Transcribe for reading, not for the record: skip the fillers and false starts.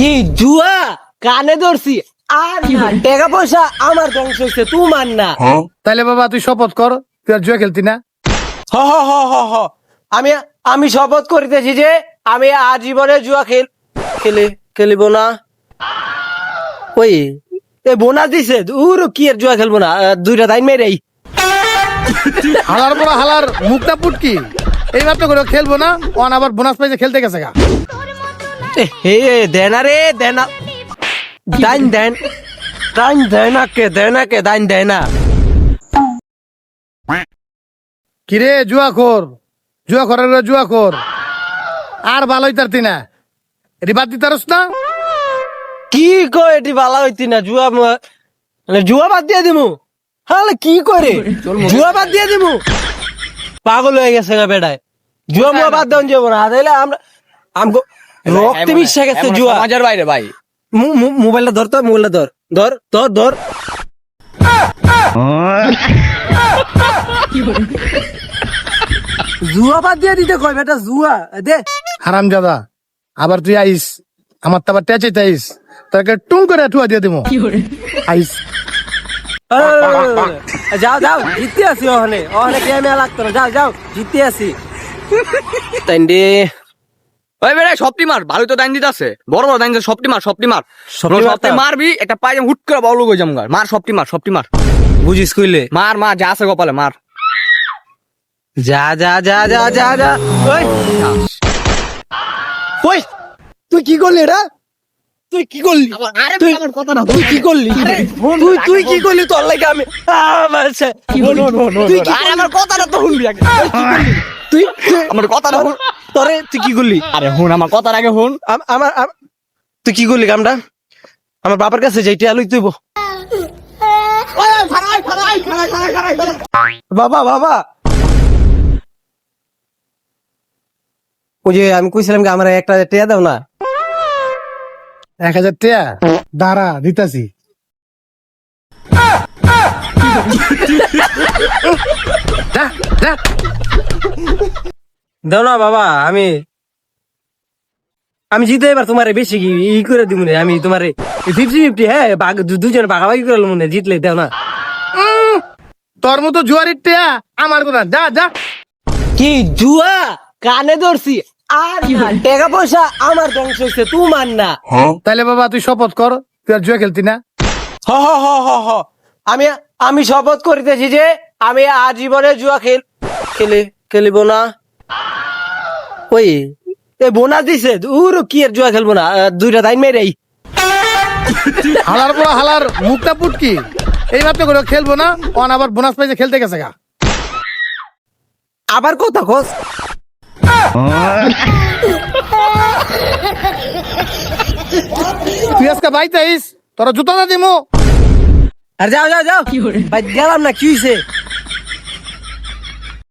কি জুয়া কানে ধরছি আর না টাকা পয়সা আমার ধ্বংস হয়েছে তোমার না। তাইলে বাবা তুই শপথ কর তুই আর জুয়া খেলতি না। হ হ হ হ হ আমি আমি শপথ করিতেছি যে আমি আজীবনে জুয়া খেলিব না। ওই এ বোনাস দিছে কি আর জুয়া খেলবো না, দুইটা তাই মেরেই হালার পর হালার মুখটা পুটকি এইবার তো করে খেলবো না, অন আবার বোনাস পাইছে খেলতে গেছে গা। হে দেনা রে দেনা দাইন দেন দাইন দেনা কে দাইন দেনা। কিরে জুয়া খোর আর ভালোই তারতি না, এটি বাদ দিতারস না। কি কয় এটি বালা হইতি না জুয়া জুয়া বাদ দিয়ে দিমু। হলে কি করে জুয়া বাদ দিয়ে দিমু, পাগল হয়ে গেছে গা বেড়ায়। জুয়া মুয়া বাদ দেন যাবো না, তাইলে আমরা আমগো রক্তে মিশে গেছে জুয়া। সমাজের বাইরে ভাই মোবাইলটা ধর তো, মোবাইলটা ধর ধর ধর ধর। জুয়া বাদ দিয়ে দিতে কয় বেটা, জুয়া দে। হারাম জাদা আবার তুই আইস আমার তো আবার টেচাইতে আইস, তাকে টুং করে ঠুয়া দিয়ে দিব আইস। যাও যাও জিততে আসি, ওখানে ওখানে গেমে লাগতো না, যাও যাও জিততে আসি। তাই ওই বেড়ে সবটি মার, ভালো তো দাইন দিতে আছে, বড় বড় দাইন দিতে, সবটি মার সবটি সবটি মারবি, একটা পায়ে হুট করে বাউলো গই জামগার মার, সবটি মার বুঝিস কইলে মার মার যা আছে কপালে মার। যা যা যা যা যা যা। ওই ওই তুই কি করলি এটা, তুই কি করলি, তুই কি করলি, তুই কি করলি, তোর লাগে আমি আমার কথাটা তো শুনবি আগে, তুই আমার কথাটা শুন। তোরে তুই কি করলি, আরে হুন আমার কথার আগে হুন। আমার তুই কি করলি কামটা, আমার বাবার কাছে যাইতে আলুই তুইব। বাবা বাবা ওই যে আমি কইছিলাম কি আমার একটা টিয়া দাও না। 1000 টাকা দাঁড়া দিতাছি। যা, যা। দাও না বাবা, আমি জিতে এবার তোমারে বেশি ই করে দিব না, আমি তোমারে 50-50 হ্যাঁ দুজন ভাগাভাগি করে মনে জিতলে দাও না। তোর মতো জুয়ারির টেয়া আমার কোন, যা যা। কি জুয়া কানে ধরছি আর না টাকা পয়সা আমার ধ্বংস হয়েছে তোমার না। তাইলে বাবা তুই শপথ কর তুই আর জুয়া খেলতি না। হ হ হ হ হ আমি শপথ করিতেছি যে আমি আজীবনে জুয়া খেলিব না। ওই এ বোনাস দিছে কি আর জুয়া খেলবো না, দুইটা তাই মেরেই হালার পর হালার মুখটা পুটকি এইবার তো করে খেলবো না, অন আবার বোনাস পাইছে খেলতে গেছে গা। আবার কথা খোঁজ। তুই আজকে বাইতে আইস তোরা জুতা না দিমু। আর যাও যাও যাও ভাই গেলাম না, কি হয়েছে